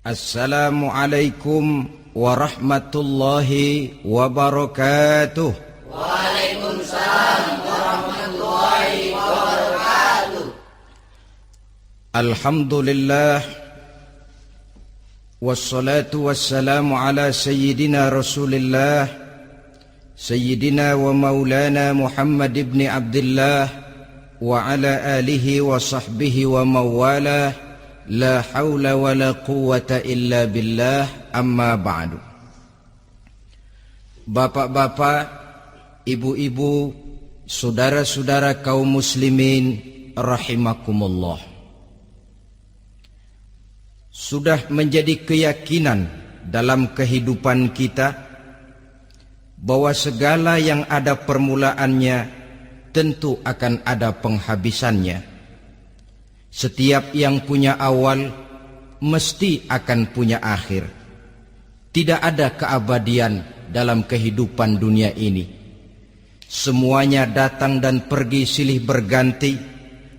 Assalamualaikum warahmatullahi wabarakatuh. Waalaikumsalam warahmatullahi wabarakatuh. Alhamdulillah, wassalatu wassalamu ala sayyidina Rasulillah, sayyidina wa maulana Muhammad ibn Abdullah wa ala alihi wa sahbihi wa mawalah. La haula wa la quwwata illa billah, amma ba'du. Bapak-bapak, ibu-ibu, saudara-saudara kaum muslimin rahimakumullah. Sudah menjadi keyakinan dalam kehidupan kita bahwa segala yang ada permulaannya tentu akan ada penghabisannya. Setiap yang punya awal mesti akan punya akhir. Tidak ada keabadian dalam kehidupan dunia ini. Semuanya datang dan pergi silih berganti,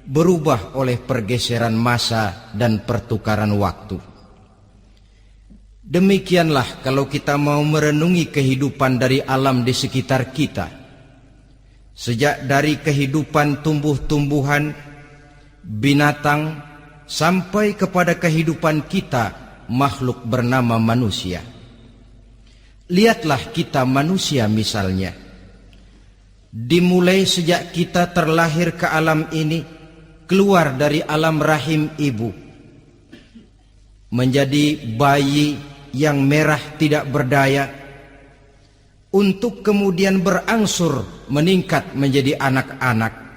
berubah oleh pergeseran masa dan pertukaran waktu. Demikianlah kalau kita mau merenungi kehidupan dari alam di sekitar kita. Sejak dari kehidupan tumbuh-tumbuhan, binatang, sampai kepada kehidupan kita, makhluk bernama manusia. Lihatlah kita manusia misalnya. Dimulai sejak kita terlahir ke alam ini, keluar dari alam rahim ibu, menjadi bayi yang merah tidak berdaya, untuk kemudian berangsur meningkat menjadi anak-anak.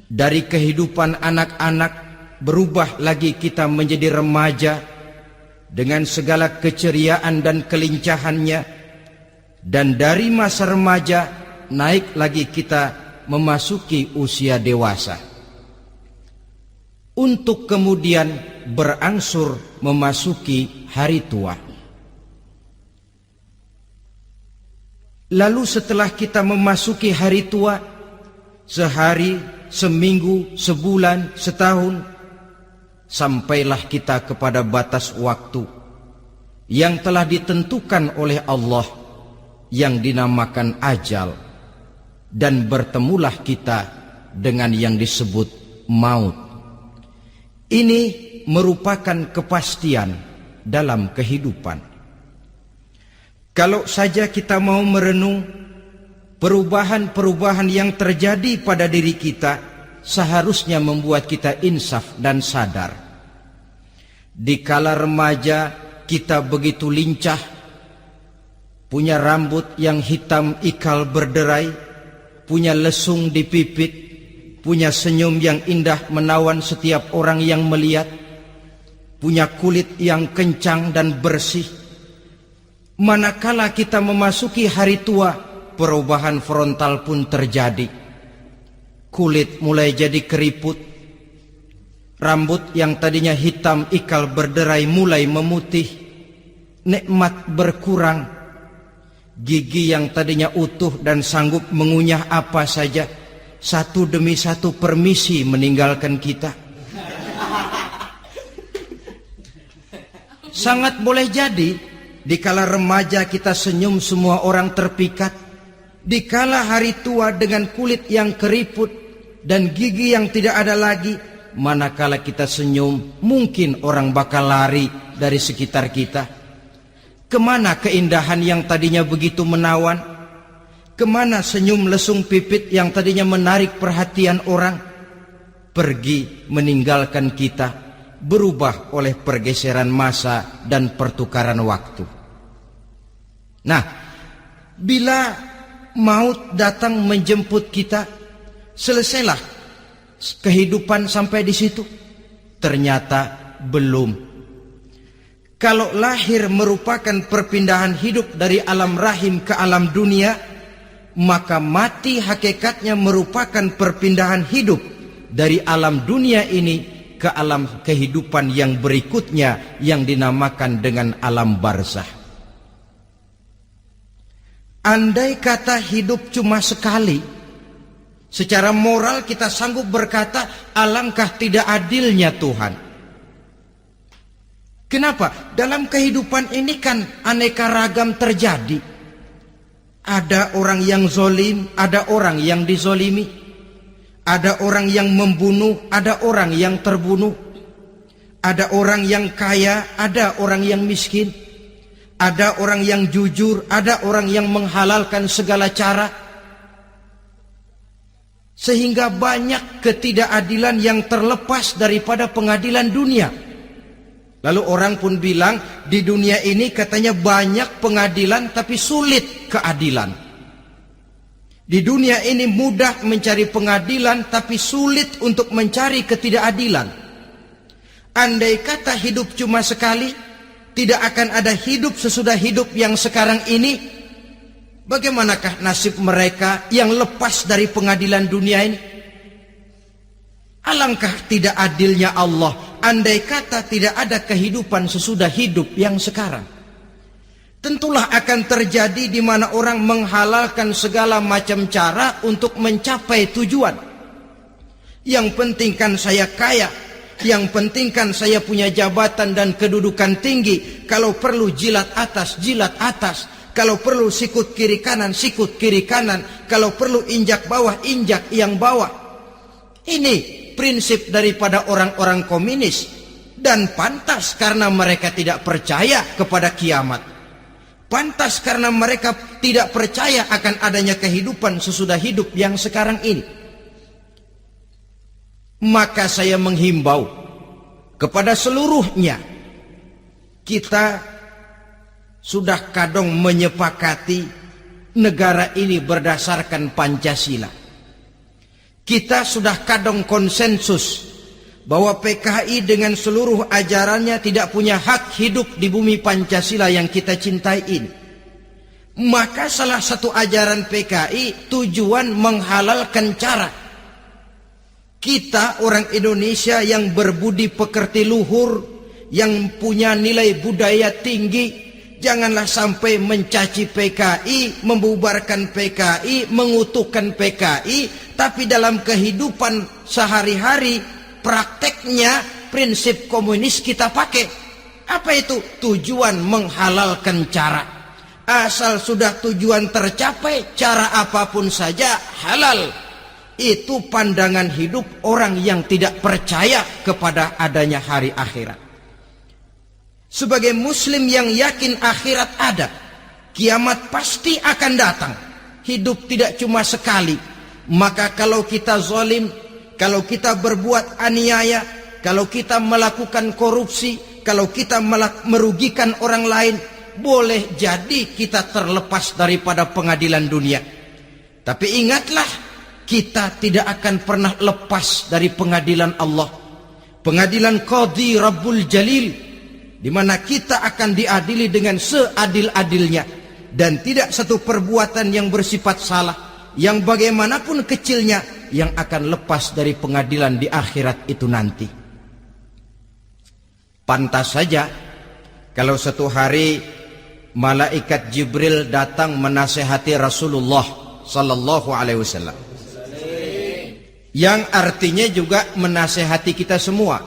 Dari kehidupan anak-anak berubah lagi kita menjadi remaja dengan segala keceriaan dan kelincahannya, dan dari masa remaja naik lagi kita memasuki usia dewasa, untuk kemudian berangsur memasuki hari tua. Lalu setelah kita memasuki hari tua, sehari, seminggu, sebulan, setahun, sampailah kita kepada batas waktu yang telah ditentukan oleh Allah, yang dinamakan ajal, dan bertemulah kita dengan yang disebut maut. Ini merupakan kepastian dalam kehidupan. Kalau saja kita mau merenung perubahan-perubahan yang terjadi pada diri kita, seharusnya membuat kita insaf dan sadar. Di kala remaja kita begitu lincah, punya rambut yang hitam ikal berderai, punya lesung di pipit, punya senyum yang indah menawan setiap orang yang melihat, punya kulit yang kencang dan bersih. Manakala kita memasuki hari tua, perubahan frontal pun terjadi. Kulit mulai jadi keriput, rambut yang tadinya hitam ikal berderai mulai memutih, nikmat berkurang, gigi yang tadinya utuh dan sanggup mengunyah apa saja, satu demi satu permisi meninggalkan kita. Sangat boleh jadi dikala remaja kita senyum semua orang terpikat. Dikala hari tua dengan kulit yang keriput dan gigi yang tidak ada lagi, manakala kita senyum, mungkin orang bakal lari dari sekitar kita. Kemana keindahan yang tadinya begitu menawan? Kemana senyum lesung pipit yang tadinya menarik perhatian orang? Pergi meninggalkan kita, berubah oleh pergeseran masa dan pertukaran waktu. Nah, bila maut datang menjemput kita, selesailah kehidupan sampai di situ? Ternyata belum. Kalau lahir merupakan perpindahan hidup dari alam rahim ke alam dunia, maka mati hakikatnya merupakan perpindahan hidup dari alam dunia ini ke alam kehidupan yang berikutnya, yang dinamakan dengan alam barzakh. Andai kata hidup cuma sekali, secara moral kita sanggup berkata, alangkah tidak adilnya Tuhan. Kenapa? Dalam kehidupan ini kan aneka ragam terjadi. Ada orang yang zolim, ada orang yang dizolimi. Ada orang yang membunuh, ada orang yang terbunuh. Ada orang yang kaya, ada orang yang miskin. Ada orang yang jujur, ada orang yang menghalalkan segala cara. Sehingga banyak ketidakadilan yang terlepas daripada pengadilan dunia. Lalu orang pun bilang, di dunia ini katanya banyak pengadilan tapi sulit keadilan. Di dunia ini mudah mencari pengadilan tapi sulit untuk mencari ketidakadilan. Andai kata hidup cuma sekali, tidak akan ada hidup sesudah hidup yang sekarang ini. Bagaimanakah nasib mereka yang lepas dari pengadilan dunia ini? Alangkah tidak adilnya Allah, andai kata tidak ada kehidupan sesudah hidup yang sekarang. Tentulah akan terjadi di mana orang menghalalkan segala macam cara untuk mencapai tujuan. Yang penting kan saya kaya, yang penting kan saya punya jabatan dan kedudukan tinggi. Kalau perlu jilat atas, jilat atas. Kalau perlu sikut kiri kanan, sikut kiri kanan. Kalau perlu injak bawah, injak yang bawah. Ini prinsip daripada orang-orang komunis. Dan pantas karena mereka tidak percaya kepada kiamat. Pantas karena mereka tidak percaya akan adanya kehidupan sesudah hidup yang sekarang ini. Maka saya menghimbau kepada seluruhnya, kita sudah kadung menyepakati negara ini berdasarkan Pancasila. Kita sudah kadung konsensus bahwa PKI dengan seluruh ajarannya tidak punya hak hidup di bumi Pancasila yang kita cintai ini. Maka salah satu ajaran PKI tujuan menghalalkan cara. Kita orang Indonesia yang berbudi pekerti luhur, yang punya nilai budaya tinggi, janganlah sampai mencaci PKI, membubarkan PKI, mengutuhkan PKI, tapi dalam kehidupan sehari-hari prakteknya prinsip komunis kita pakai. Apa itu? Tujuan menghalalkan cara. Asal sudah tujuan tercapai, cara apapun saja halal. Itu pandangan hidup orang yang tidak percaya kepada adanya hari akhirat. Sebagai muslim yang yakin akhirat ada, kiamat pasti akan datang. Hidup tidak cuma sekali. Maka kalau kita zalim, kalau kita berbuat aniaya, kalau kita melakukan korupsi, kalau kita merugikan orang lain, boleh jadi kita terlepas daripada pengadilan dunia. Tapi ingatlah, kita tidak akan pernah lepas dari pengadilan Allah. Pengadilan Qadhi Rabbul Jalil, di mana kita akan diadili dengan seadil-adilnya. Dan tidak satu perbuatan yang bersifat salah, yang bagaimanapun kecilnya, yang akan lepas dari pengadilan di akhirat itu nanti. Pantas saja kalau satu hari malaikat Jibril datang menasehati Rasulullah sallallahu alaihi wasallam, yang artinya juga menasehati kita semua.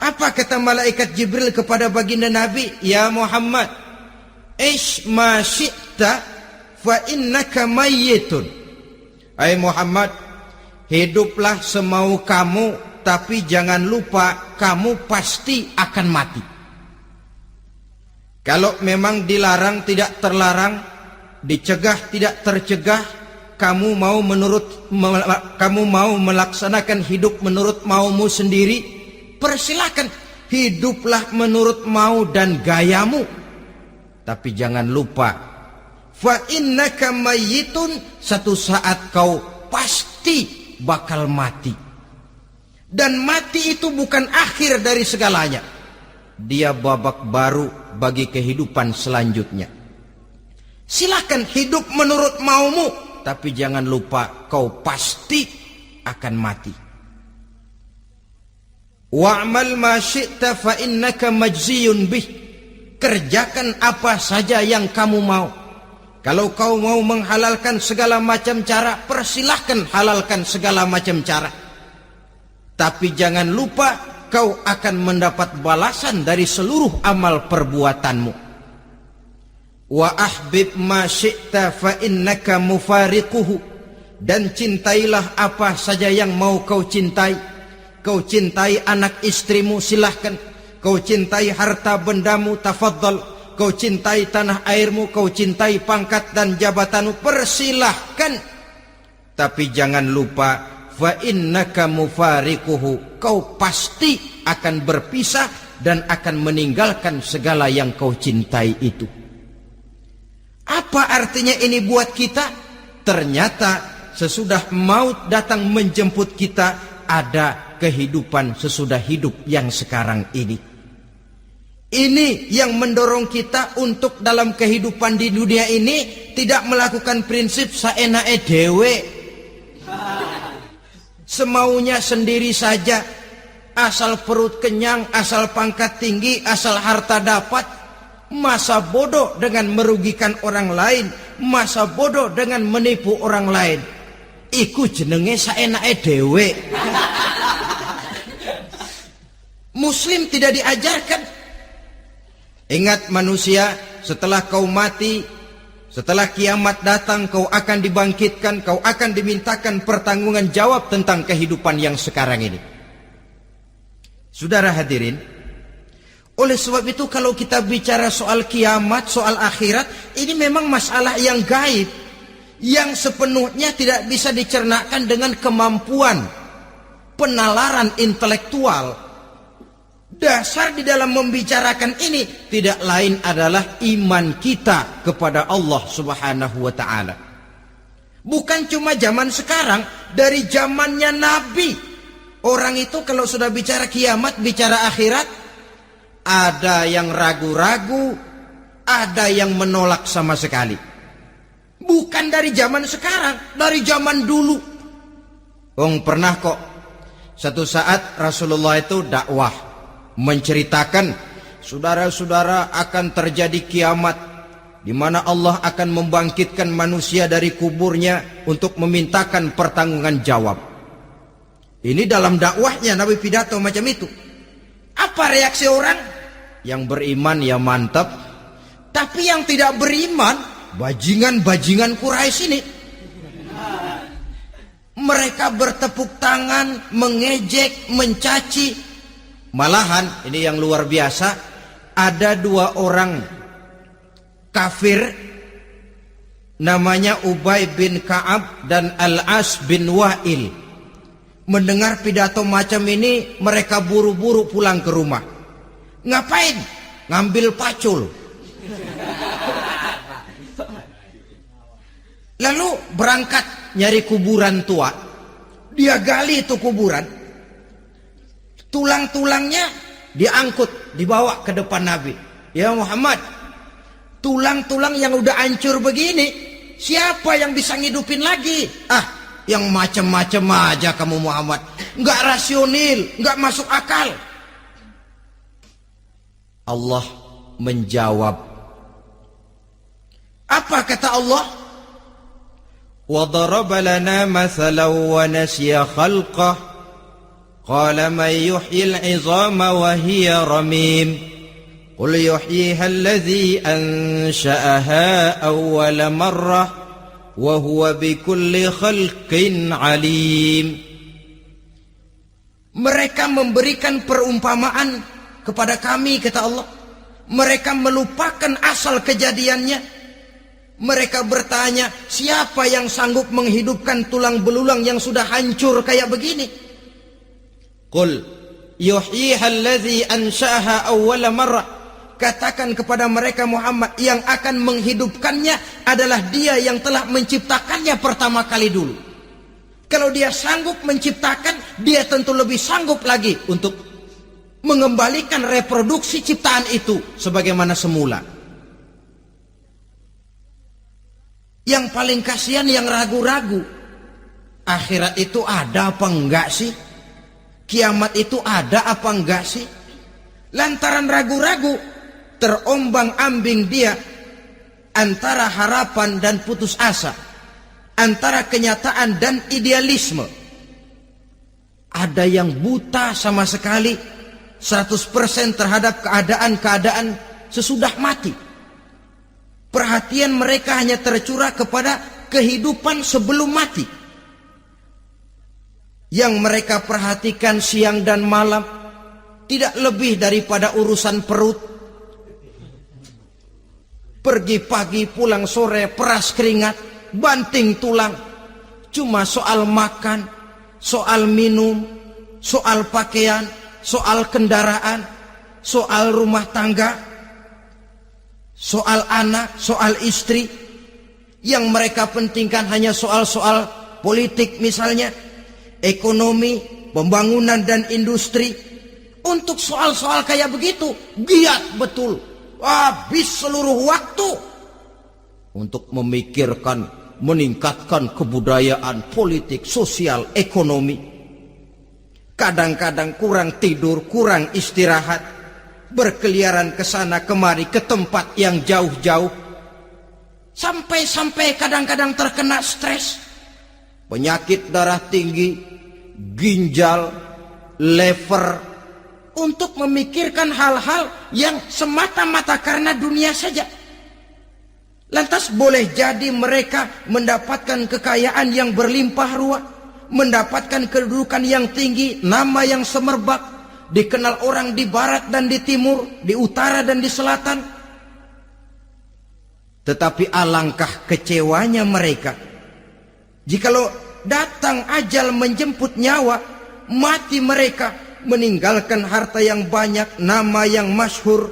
Apa kata malaikat Jibril kepada baginda Nabi? Ya Muhammad, ish ma syi'ta fa innaka mayyitun. Hai Muhammad, hiduplah semau kamu, tapi jangan lupa kamu pasti akan mati. Kalau memang dilarang tidak terlarang, dicegah tidak tercegah, kamu mau melaksanakan hidup menurut maumu sendiri, persilakan. Hiduplah menurut mau dan gayamu. Tapi jangan lupa, fa innaka mayyitun, satu saat kau pasti bakal mati. Dan mati itu bukan akhir dari segalanya. Dia babak baru bagi kehidupan selanjutnya. Silakan hidup menurut maumu, tapi jangan lupa kau pasti akan mati. Wa'mal ma syi'ta fa innaka majziyun bih. Kerjakan apa saja yang kamu mau. Kalau kau mau menghalalkan segala macam cara, persilahkan halalkan segala macam cara. Tapi jangan lupa kau akan mendapat balasan dari seluruh amal perbuatanmu. Wa ahbib ma syi'ta fa innaka mufariquhu, dan cintailah apa saja yang mau kau cintai. Kau cintai anak istrimu, silahkan. Kau cintai harta bendamu, tafadhal. Kau cintai tanah airmu, kau cintai pangkat dan jabatanmu, persilahkan. Tapi jangan lupa, fa innaka mufariquhu, kau pasti akan berpisah dan akan meninggalkan segala yang kau cintai itu. Apa artinya ini buat kita? Ternyata sesudah maut datang menjemput kita, ada kehidupan sesudah hidup yang sekarang ini. Ini yang mendorong kita untuk dalam kehidupan di dunia ini tidak melakukan prinsip saenake dewe, semaunya sendiri saja, asal perut kenyang, asal pangkat tinggi, asal harta dapat. Masa bodoh dengan merugikan orang lain, masa bodoh dengan menipu orang lain. Iku jenenge saenake dewe. Muslim tidak diajarkan. Ingat manusia, setelah kau mati, setelah kiamat datang, kau akan dibangkitkan, kau akan dimintakan pertanggungan jawab tentang kehidupan yang sekarang ini. Saudara hadirin, oleh sebab itu kalau kita bicara soal kiamat, soal akhirat, ini memang masalah yang gaib, yang sepenuhnya tidak bisa dicernakkan dengan kemampuan penalaran intelektual. Dasar di dalam membicarakan ini tidak lain adalah iman kita kepada Allah Subhanahu wa ta'ala. Bukan cuma zaman sekarang, dari zamannya Nabi. Orang itu kalau sudah bicara kiamat, bicara akhirat, ada yang ragu-ragu, ada yang menolak sama sekali. Bukan dari zaman sekarang, dari zaman dulu. Pernah kok satu saat Rasulullah itu dakwah, menceritakan, saudara-saudara, akan terjadi kiamat di mana Allah akan membangkitkan manusia dari kuburnya untuk memintakan pertanggungan jawab. Ini dalam dakwahnya Nabi pidato macam itu. Apa reaksi orang? Yang beriman ya mantap, tapi yang tidak beriman, bajingan-bajingan Quraisy ini, mereka bertepuk tangan, mengejek, mencaci. Malahan ini yang luar biasa, ada dua orang kafir namanya Ubay bin Ka'ab dan Al-As bin Wa'il. Mendengar pidato macam ini, mereka buru-buru pulang ke rumah. Ngapain? Ngambil pacul. Lalu berangkat nyari kuburan tua. Dia gali itu kuburan. Tulang-tulangnya diangkut, dibawa ke depan Nabi. Ya Muhammad, tulang-tulang yang udah hancur begini, siapa yang bisa ngidupin lagi? Yang macam-macam aja kamu Muhammad. Nggak rasional, nggak masuk akal. Allah menjawab. Apa kata Allah? Wa daraba lana mathalan wa nasiya khalqah. Qala man yuhyil 'izama wa hiya ramim. Qul yuhyiha alladhi ansha'aha awwala marrah wa huwa bikulli khalqin 'alim. Mereka memberikan perumpamaan kepada kami, kata Allah. Mereka melupakan asal kejadiannya. Mereka bertanya, siapa yang sanggup menghidupkan tulang belulang yang sudah hancur kayak begini? Qul yuhyiha alladhi ansha'aha awwala marrah. Katakan kepada mereka Muhammad, yang akan menghidupkannya adalah Dia yang telah menciptakannya pertama kali dulu. Kalau Dia sanggup menciptakan, Dia tentu lebih sanggup lagi untuk mengembalikan reproduksi ciptaan itu sebagaimana semula. Yang paling kasihan yang ragu-ragu. Akhirat itu ada apa enggak sih? Kiamat itu ada apa enggak sih? Lantaran ragu-ragu, terombang-ambing dia antara harapan dan putus asa, antara kenyataan dan idealisme. Ada yang buta sama sekali, 100% terhadap keadaan-keadaan sesudah mati. Perhatian mereka hanya tercurah kepada kehidupan sebelum mati. Yang mereka perhatikan siang dan malam tidak lebih daripada urusan perut. Pergi pagi, pulang sore, peras keringat, banting tulang. Cuma soal makan, soal minum, soal pakaian, soal kendaraan, soal rumah tangga, soal anak, soal istri. Yang mereka pentingkan hanya soal-soal politik misalnya, ekonomi, pembangunan dan industri. Untuk soal-soal kayak begitu, giat betul. Habis seluruh waktu untuk memikirkan, meningkatkan kebudayaan, politik, sosial, ekonomi. Kadang-kadang kurang tidur, kurang istirahat, berkeliaran ke sana kemari ke tempat yang jauh-jauh. Sampai-sampai kadang-kadang terkena stres. Penyakit darah tinggi, ginjal, lever, untuk memikirkan hal-hal yang semata-mata karena dunia saja. Lantas boleh jadi mereka mendapatkan kekayaan yang berlimpah ruah, mendapatkan kedudukan yang tinggi, nama yang semerbak, dikenal orang di barat dan di timur, di utara dan di selatan. Tetapi alangkah kecewanya mereka jikalau datang ajal menjemput nyawa, mati mereka, meninggalkan harta yang banyak, nama yang masyhur.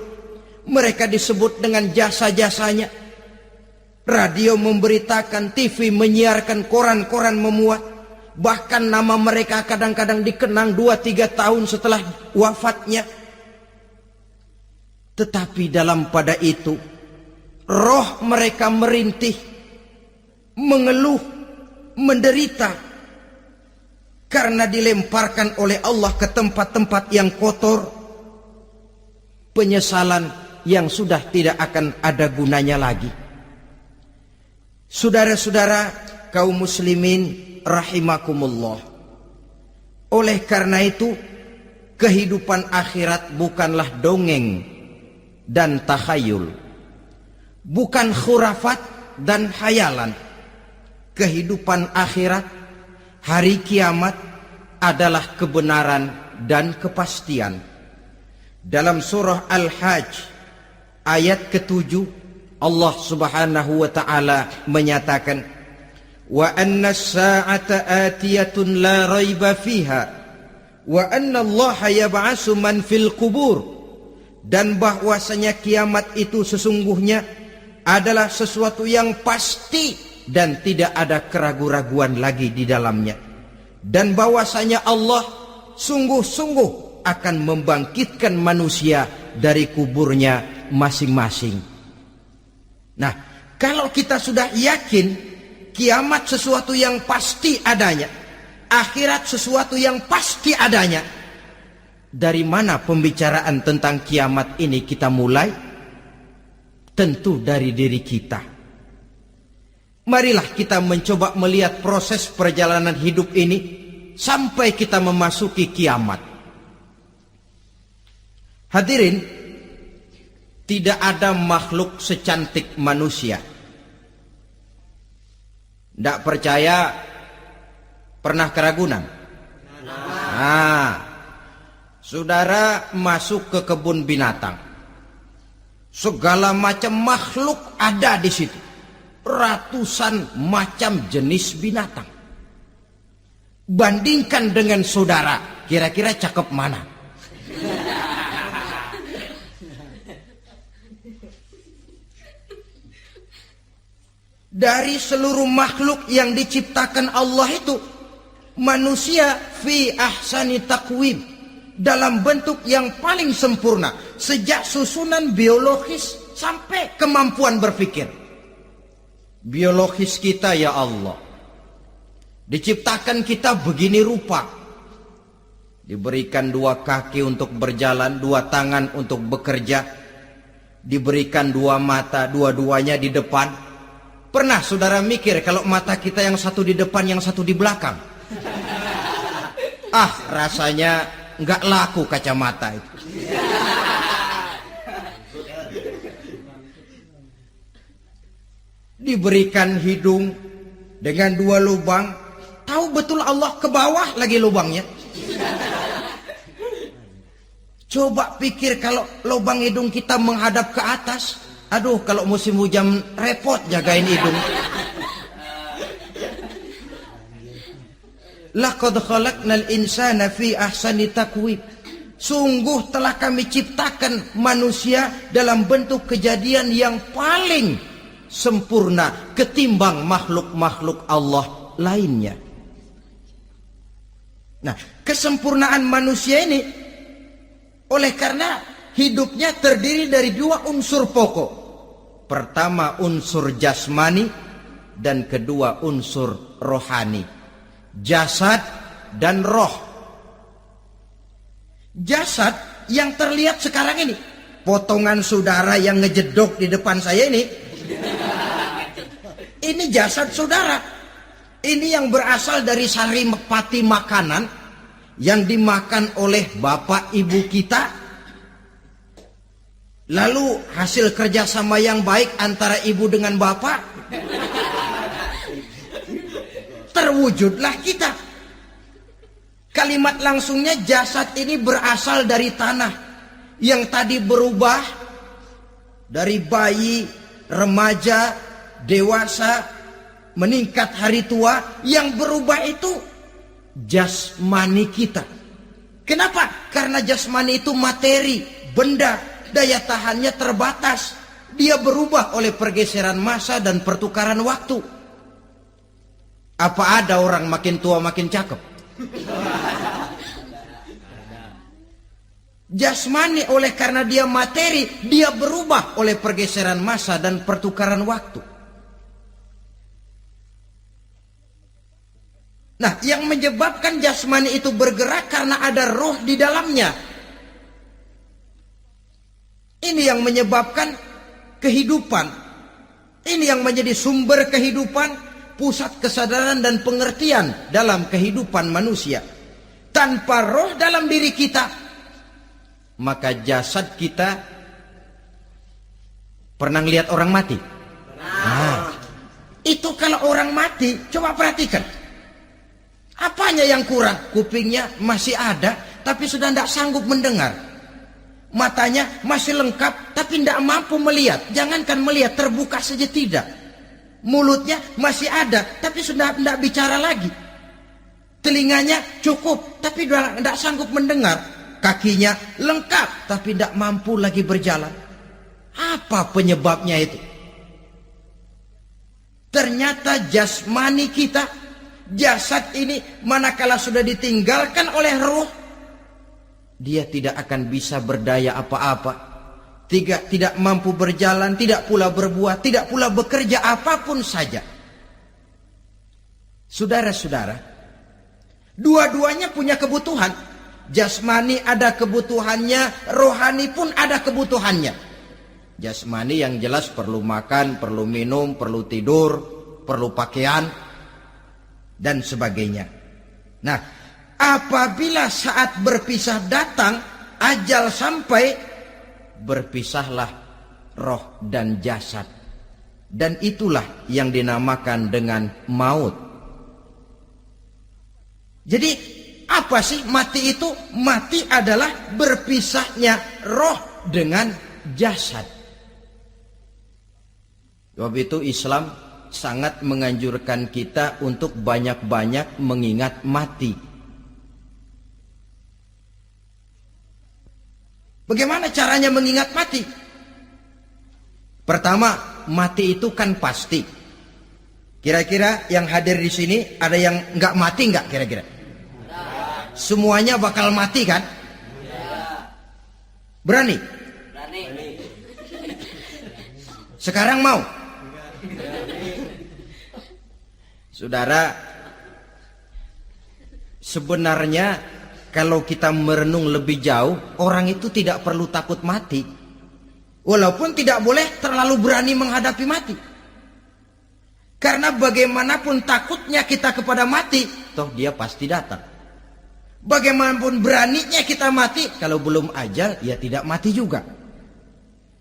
Mereka disebut dengan jasa-jasanya. Radio memberitakan, TV menyiarkan, koran-koran memuat. Bahkan nama mereka kadang-kadang dikenang 2-3 tahun setelah wafatnya. Tetapi dalam pada itu, roh mereka merintih, mengeluh, menderita, karena dilemparkan oleh Allah ke tempat-tempat yang kotor. Penyesalan yang sudah tidak akan ada gunanya lagi. Saudara-saudara kaum muslimin rahimakumullah. Oleh karena itu, kehidupan akhirat bukanlah dongeng dan takhayul, bukan khurafat dan hayalan. Kehidupan akhirat, hari kiamat adalah kebenaran dan kepastian. Dalam surah Al-Hajj ayat ke-7, Allah Subhanahu wa taala menyatakan, "Wa anna as-sa'ata atiyatun la raiba fiha wa anna Allaha yab'atsu man fil qubur." Dan bahwasanya kiamat itu sesungguhnya adalah sesuatu yang pasti dan tidak ada keraguan-raguan lagi di dalamnya. Dan bahwasanya Allah sungguh-sungguh akan membangkitkan manusia dari kuburnya masing-masing. Nah, kalau kita sudah yakin kiamat sesuatu yang pasti adanya, akhirat sesuatu yang pasti adanya, dari mana pembicaraan tentang kiamat ini kita mulai? Tentu dari diri kita. Marilah kita mencoba melihat proses perjalanan hidup ini sampai kita memasuki kiamat. Hadirin, tidak ada makhluk secantik manusia. Tidak percaya, pernah ke Ragunan? Nah, saudara masuk ke kebun binatang. Segala macam makhluk ada di situ. Ratusan macam jenis binatang. Bandingkan dengan saudara, kira-kira cakep mana? Dari seluruh makhluk yang diciptakan Allah itu, manusia fi ahsani taqwim, dalam bentuk yang paling sempurna, sejak susunan biologis sampai kemampuan berpikir. Biologis kita, ya Allah, diciptakan kita begini rupa. Diberikan 2 kaki untuk berjalan, 2 tangan untuk bekerja, diberikan 2 mata, dua-duanya di depan. Pernah saudara mikir kalau mata kita yang satu di depan, yang satu di belakang? Rasanya nggak laku kacamata itu. Diberikan hidung dengan 2 lubang, tahu betul Allah ke bawah lagi lubangnya. Coba pikir kalau lubang hidung kita menghadap ke atas. Aduh, kalau musim hujan repot jagain hidung. Laqad khalaqnal insana fi ahsani taqwim. Sungguh telah kami ciptakan manusia dalam bentuk kejadian yang paling sempurna ketimbang makhluk-makhluk Allah lainnya. Nah, kesempurnaan manusia ini oleh karena hidupnya terdiri dari 2 unsur pokok. Pertama unsur jasmani dan kedua unsur rohani. Jasad dan roh. Jasad yang terlihat sekarang ini, potongan saudara yang ngejedok di depan saya ini jasad saudara. Ini yang berasal dari sari pati makanan yang dimakan oleh bapak ibu kita. Lalu hasil kerjasama yang baik antara ibu dengan bapak, terwujudlah kita. Kalimat langsungnya jasad ini berasal dari tanah yang tadi berubah dari bayi, remaja, dewasa, meningkat hari tua. Yang berubah itu jasmani kita. Kenapa? Karena jasmani itu materi, benda, daya tahannya terbatas. Dia berubah oleh pergeseran masa dan pertukaran waktu. Apa ada orang makin tua makin cakep? Jasmani oleh karena dia materi, dia berubah oleh pergeseran masa dan pertukaran waktu. Nah, yang menyebabkan jasmani itu bergerak karena ada roh di dalamnya. Ini yang menyebabkan kehidupan. Ini yang menjadi sumber kehidupan, pusat kesadaran dan pengertian dalam kehidupan manusia. Tanpa roh dalam diri kita, maka jasad kita pernah lihat orang mati? Nah, itu kalau orang mati, coba perhatikan. Apanya yang kurang? Kupingnya masih ada, tapi sudah tidak sanggup mendengar. Matanya masih lengkap, tapi tidak mampu melihat. Jangankan melihat, terbuka saja tidak. Mulutnya masih ada, tapi sudah tidak bicara lagi. Telinganya cukup, tapi sudah tidak sanggup mendengar. Kakinya lengkap, tapi tidak mampu lagi berjalan. Apa penyebabnya itu? Ternyata jasmani kita, jasad ini manakala sudah ditinggalkan oleh ruh, dia tidak akan bisa berdaya apa-apa. Tidak mampu berjalan, tidak pula berbuat, tidak pula bekerja apapun saja. Saudara-saudara, dua-duanya punya kebutuhan. Jasmani ada kebutuhannya, rohani pun ada kebutuhannya. Jasmani yang jelas perlu makan, perlu minum, perlu tidur, perlu pakaian, dan sebagainya. Nah, apabila saat berpisah datang, ajal sampai, berpisahlah roh dan jasad. Dan itulah yang dinamakan dengan maut. Jadi, apa sih mati itu? Mati adalah berpisahnya roh dengan jasad. Sebab itu Islam sangat menganjurkan kita untuk banyak-banyak mengingat mati. Bagaimana caranya mengingat mati? Pertama, mati itu kan pasti. Kira-kira yang hadir di sini ada yang nggak mati nggak kira-kira? Semuanya bakal mati kan? Berani? Berani. Sekarang mau? Saudara, sebenarnya kalau kita merenung lebih jauh, orang itu tidak perlu takut mati. Walaupun tidak boleh terlalu berani menghadapi mati. Karena bagaimanapun takutnya kita kepada mati, toh dia pasti datang. Bagaimanapun beraninya kita mati, kalau belum ajal ya tidak mati juga.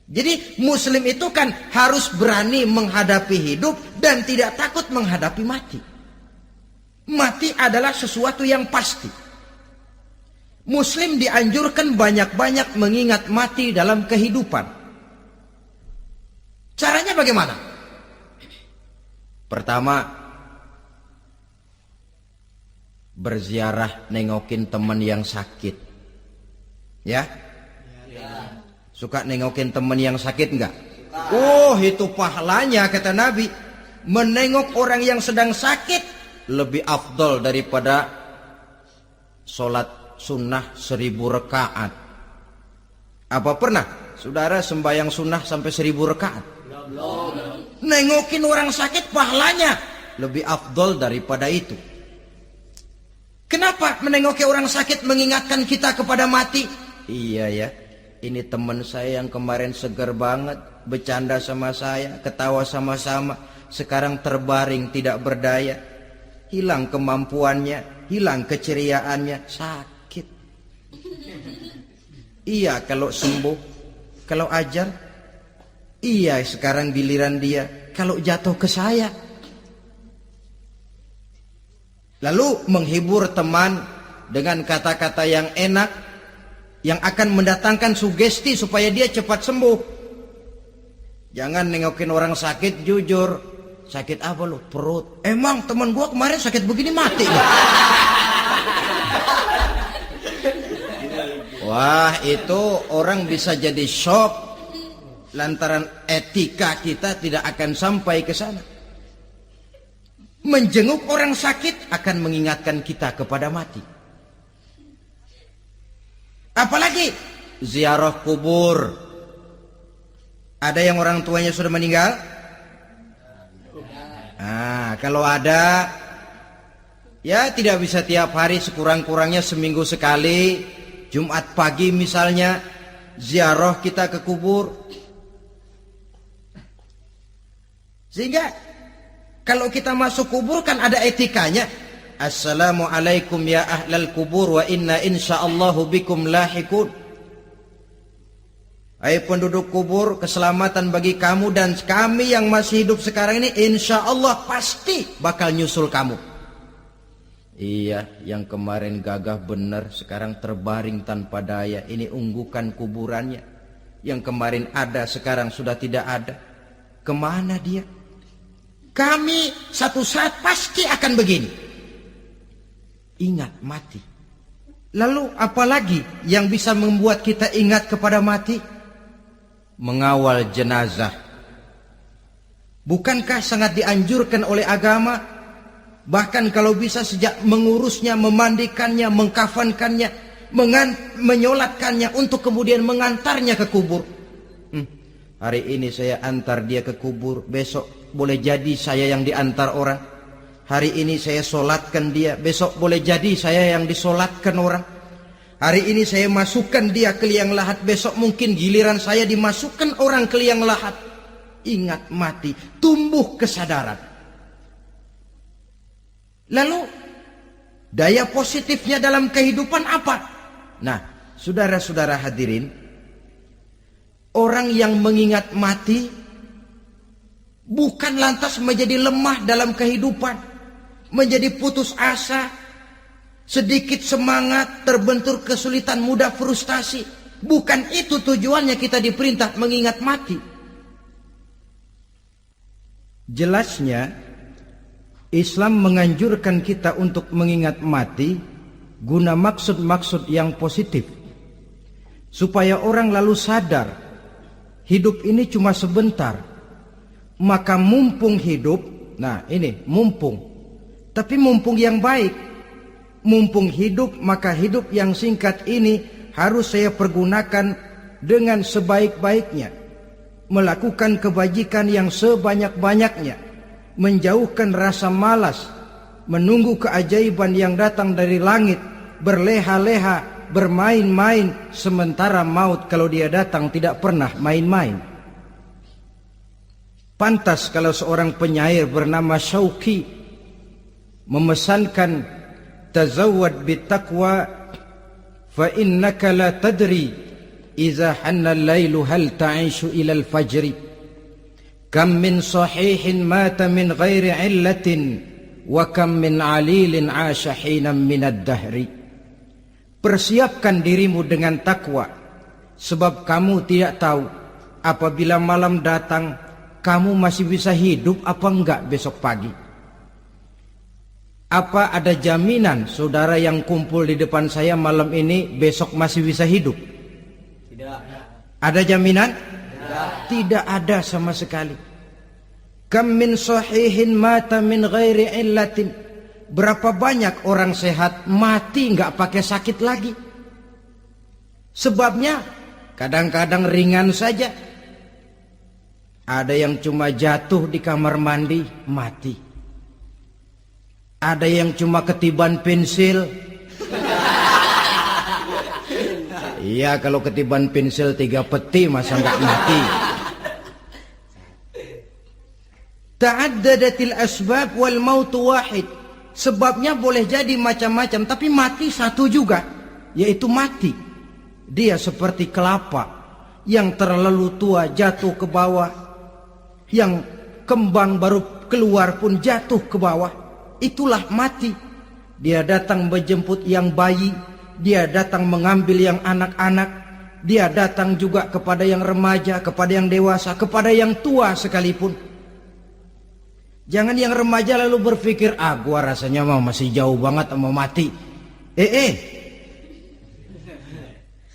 Jadi muslim itu kan harus berani menghadapi hidup dan tidak takut menghadapi mati. Mati adalah sesuatu yang pasti. Muslim dianjurkan banyak-banyak mengingat mati dalam kehidupan. Caranya bagaimana? Pertama, berziarah, nengokin teman yang sakit. Ya? Suka nengokin teman yang sakit enggak? Oh, itu pahalanya kata Nabi. Menengok orang yang sedang sakit lebih afdol daripada sholat sunnah 1000 rakaat. Apa pernah saudara sembahyang sunnah sampai 1000 rakaat? Nengokin orang sakit pahalanya lebih afdol daripada itu. Kenapa menengoki orang sakit mengingatkan kita kepada mati? Iya ya, ini teman saya yang kemarin segar banget, bercanda sama saya, ketawa sama-sama, sekarang terbaring tidak berdaya, hilang kemampuannya, hilang keceriaannya, sakit. Iya kalau sembuh, kalau ajal, iya sekarang giliran dia, kalau jatuh ke saya. Lalu menghibur teman dengan kata-kata yang enak, yang akan mendatangkan sugesti supaya dia cepat sembuh. Jangan nengokin orang sakit jujur. Sakit apa lu? Perut. Emang teman gua kemarin sakit begini mati gak? Wah, itu orang bisa jadi shock lantaran etika kita tidak akan sampai ke sana. Menjenguk orang sakit akan mengingatkan kita kepada mati. Apalagi ziarah kubur. Ada yang orang tuanya sudah meninggal? Kalau ada, ya tidak bisa tiap hari, sekurang-kurangnya seminggu sekali. Jumat pagi misalnya, ziarah kita ke kubur. Sehingga kalau kita masuk kubur kan ada etikanya. Assalamualaikum ya ahlal kubur wa inna insyaallahu bikum lahikun. Hai penduduk kubur, keselamatan bagi kamu dan kami yang masih hidup sekarang ini insyaallah pasti bakal nyusul kamu. Iya, yang kemarin gagah benar sekarang terbaring tanpa daya. Ini unggukan kuburannya. Yang kemarin ada sekarang sudah tidak ada. Kemana dia? Kami satu saat pasti akan begini. Ingat mati. Lalu apalagi yang bisa membuat kita ingat kepada mati? Mengawal jenazah. Bukankah sangat dianjurkan oleh agama? Bahkan kalau bisa sejak mengurusnya, memandikannya, mengkafankannya, menyolatkannya untuk kemudian mengantarnya ke kubur. Hari ini saya antar dia ke kubur, besok boleh jadi saya yang diantar orang. Hari ini saya solatkan dia, besok boleh jadi saya yang disolatkan orang. Hari ini saya masukkan dia ke liang lahat, besok mungkin giliran saya dimasukkan orang ke liang lahat. Ingat mati, tumbuh kesadaran. Lalu daya positifnya dalam kehidupan apa? Nah, saudara-saudara hadirin, orang yang mengingat mati bukan lantas menjadi lemah dalam kehidupan, menjadi putus asa, sedikit semangat, terbentur kesulitan, mudah frustasi. Bukan itu tujuannya kita diperintah mengingat mati. Jelasnya Islam menganjurkan kita untuk mengingat mati guna maksud-maksud yang positif, supaya orang lalu sadar hidup ini cuma sebentar. Maka mumpung hidup, nah ini mumpung, tapi mumpung yang baik. Mumpung hidup, maka hidup yang singkat ini harus saya pergunakan dengan sebaik-baiknya, melakukan kebajikan yang sebanyak-banyaknya, menjauhkan rasa malas, menunggu keajaiban yang datang dari langit, berleha-leha, bermain-main, sementara maut kalau dia datang tidak pernah main-main. Pantas kalau seorang penyair bernama Syauqi memesankan tazawwad bittaqwa fa innaka la tadri idza hanna al-lailu hal ta'ishu ila al-fajri kam min sahihin mata min ghairi illatin wa kam min alilin 'asha hinan min ad-dahri. Persiapkan dirimu dengan takwa, sebab kamu tidak tahu apabila malam datang kamu masih bisa hidup apa enggak besok pagi. Apa ada jaminan saudara yang kumpul di depan saya malam ini besok masih bisa hidup? Tidak. Ada jaminan? Tidak. Tidak ada sama sekali. Kam min sahihin mata min ghairi illatin. Berapa banyak orang sehat mati enggak pakai sakit lagi. Sebabnya kadang-kadang ringan saja. Ada yang cuma jatuh di kamar mandi mati. Ada yang cuma ketiban pensil. Iya, kalau ketiban pensil 3 peti masa enggak mati. Ta'addadatil asbab wal mautu wahid. Sebabnya boleh jadi macam-macam, tapi mati satu juga, yaitu mati. Dia seperti kelapa yang terlalu tua jatuh ke bawah, yang kembang baru keluar pun jatuh ke bawah. Itulah mati. Dia datang menjemput yang bayi, dia datang mengambil yang anak-anak, dia datang juga kepada yang remaja, kepada yang dewasa, kepada yang tua sekalipun. Jangan yang remaja lalu berpikir, gua rasanya masih jauh banget mau mati.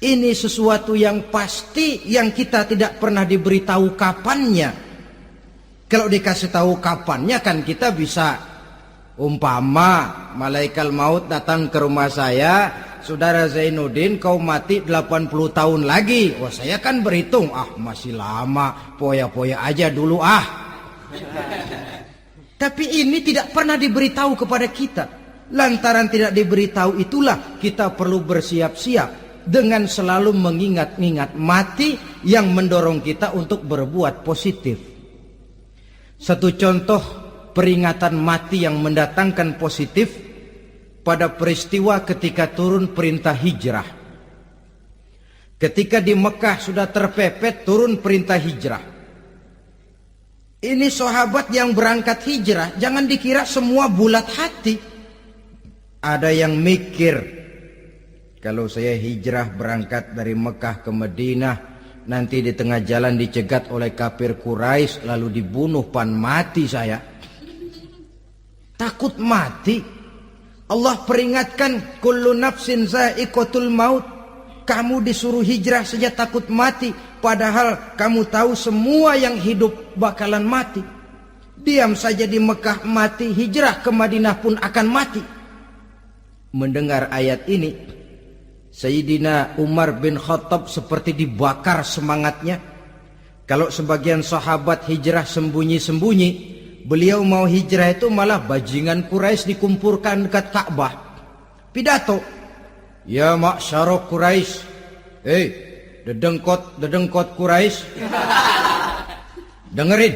Ini sesuatu yang pasti yang kita tidak pernah diberitahu kapannya. Kalau dikasih tahu kapannya kan kita bisa, umpama malaikat maut datang ke rumah saya, saudara Zainuddin kau mati 80 tahun lagi. Wah, saya kan berhitung, masih lama, poya-poya aja dulu Tapi ini tidak pernah diberitahu kepada kita. Lantaran tidak diberitahu itulah kita perlu bersiap-siap dengan selalu mengingat-ingat mati yang mendorong kita untuk berbuat positif. Satu contoh peringatan mati yang mendatangkan positif pada peristiwa ketika turun perintah hijrah. Ketika di Mekah sudah terpepet turun perintah hijrah. Ini sahabat yang berangkat hijrah, jangan dikira semua bulat hati. Ada yang mikir, kalau saya hijrah berangkat dari Mekah ke Madinah, nanti di tengah jalan dicegat oleh kafir Quraisy lalu dibunuh, mati saya. Takut mati. Allah peringatkan, kullu nafsin za'iqatul maut. Kamu disuruh hijrah saja takut mati, padahal kamu tahu semua yang hidup bakalan mati. Diam saja di Mekah mati, hijrah ke Madinah pun akan mati. Mendengar ayat ini, Sayyidina Umar bin Khattab seperti dibakar semangatnya. Kalau sebagian sahabat hijrah sembunyi-sembunyi, beliau mau hijrah itu malah bajingan Quraisy dikumpulkan dekat Ka'bah. Pidato, ya ma'syarah Quraisy, dedengkot Quraisy, dengerin.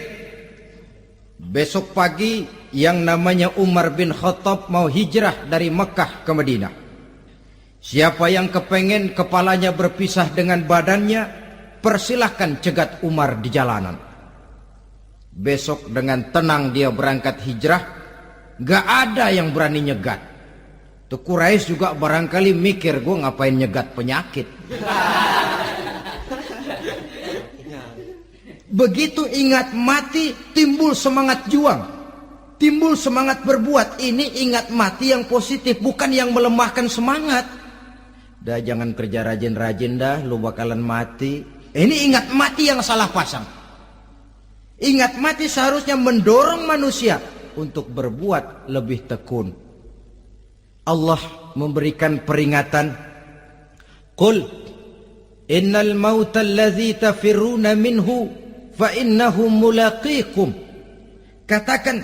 Besok pagi yang namanya Umar bin Khattab mau hijrah dari Mekah ke Madinah. Siapa yang kepengen kepalanya berpisah dengan badannya, persilahkan cegat Umar di jalanan. Besok dengan tenang dia berangkat hijrah, gak ada yang berani nyegat. Tuh Quraisy juga barangkali mikir, gue ngapain nyegat penyakit. Begitu ingat mati, timbul semangat juang, timbul semangat berbuat. Ini ingat mati yang positif, bukan yang melemahkan semangat. Dah jangan kerja rajin-rajin dah, lu bakalan mati. Ini ingat mati yang salah pasang. Ingat mati seharusnya mendorong manusia untuk berbuat lebih tekun. Allah memberikan peringatan, qul innal mauta allazi tafirruna minhu fa innahu mulaqikum. Katakan,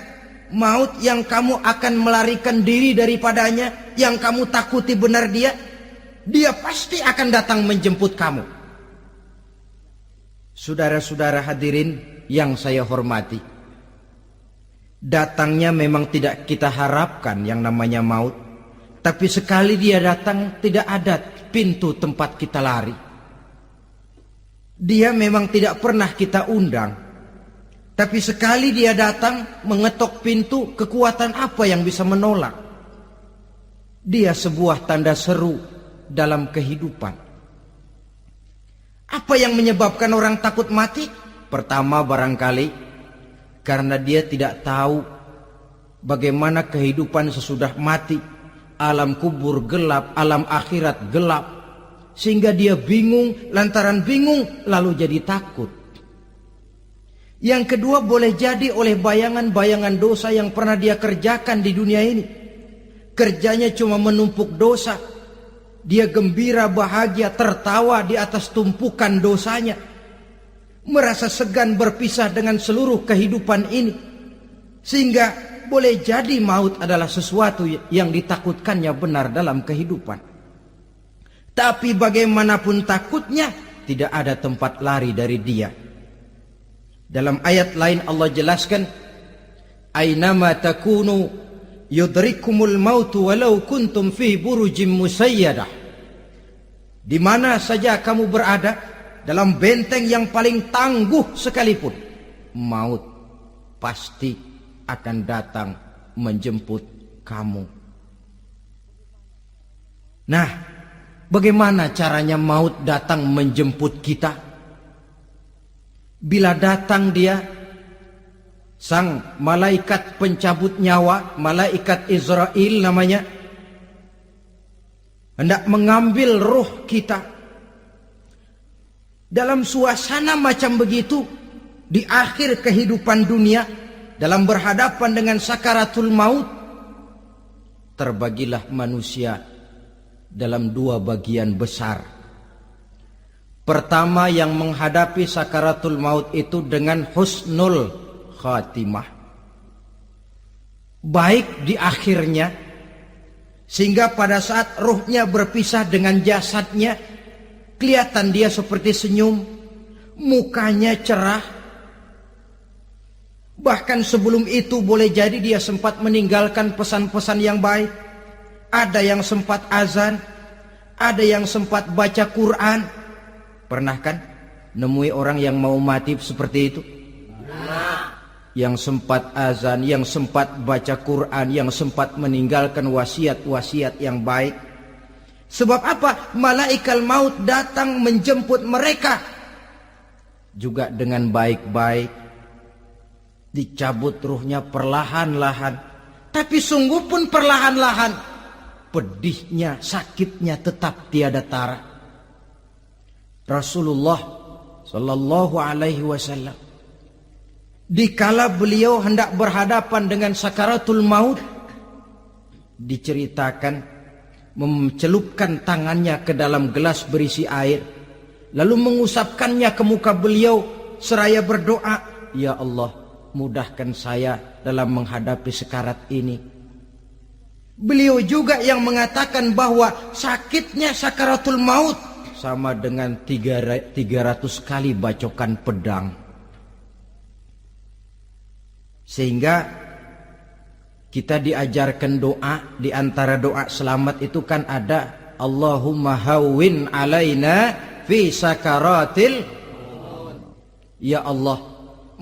maut yang kamu akan melarikan diri daripadanya, yang kamu takuti benar dia pasti akan datang menjemput kamu. Saudara-saudara hadirin yang saya hormati, datangnya memang tidak kita harapkan yang namanya maut, Tapi sekali dia datang, tidak ada pintu tempat kita lari. Dia memang tidak pernah kita undang. Tapi sekali dia datang, mengetok pintu, kekuatan apa yang bisa menolak? Dia sebuah tanda seru dalam kehidupan. Apa yang menyebabkan orang takut mati? Pertama barangkali karena dia tidak tahu bagaimana kehidupan sesudah mati. Alam kubur gelap, alam akhirat gelap. Sehingga dia bingung, lantaran bingung lalu jadi takut. Yang kedua boleh jadi oleh bayangan-bayangan dosa yang pernah dia kerjakan di dunia ini. Kerjanya cuma menumpuk dosa. Dia gembira, bahagia, tertawa di atas tumpukan dosanya. Merasa segan berpisah dengan seluruh kehidupan ini. Sehingga boleh jadi maut adalah sesuatu yang ditakutkannya benar dalam kehidupan. Tapi bagaimanapun takutnya, tidak ada tempat lari dari dia. Dalam ayat lain Allah jelaskan, Aynama takunu yudrikumul mautu walau kuntum fi burujim musayyadah. Di mana saja kamu berada, dalam benteng yang paling tangguh sekalipun, maut pasti akan datang menjemput kamu. Nah, bagaimana caranya maut datang menjemput kita? Bila datang dia, sang malaikat pencabut nyawa, malaikat Israel namanya, hendak mengambil roh kita. Dalam suasana macam begitu, di akhir kehidupan dunia, dalam berhadapan dengan sakaratul maut, terbagilah manusia dalam dua bagian besar. Pertama, yang menghadapi sakaratul maut itu dengan husnul khatimah, baik di akhirnya, sehingga pada saat ruhnya berpisah dengan jasadnya, kelihatan dia seperti senyum, mukanya cerah. Bahkan sebelum itu boleh jadi dia sempat meninggalkan pesan-pesan yang baik. Ada yang sempat azan, ada yang sempat baca Quran. Pernah kan nemui orang yang mau mati seperti itu? Yang sempat azan, yang sempat baca Quran, yang sempat meninggalkan wasiat-wasiat yang baik. Sebab apa? Malaikat maut datang menjemput mereka juga dengan baik-baik. Dicabut ruhnya perlahan-lahan, tapi sungguh pun perlahan-lahan. Pedihnya, sakitnya tetap tiada tara. Rasulullah Sallallahu Alaihi Wasallam, dikala beliau hendak berhadapan dengan sakaratul maut, diceritakan mencelupkan tangannya ke dalam gelas berisi air, lalu mengusapkannya ke muka beliau seraya berdoa, "Ya Allah, mudahkan saya dalam menghadapi sekarat ini." Beliau juga yang mengatakan bahwa sakitnya sakaratul maut sama dengan 300 kali bacokan pedang. Sehingga kita diajarkan doa, di antara doa selamat itu kan ada Allahumma hawwin alaina fi sakaratil, ya Allah,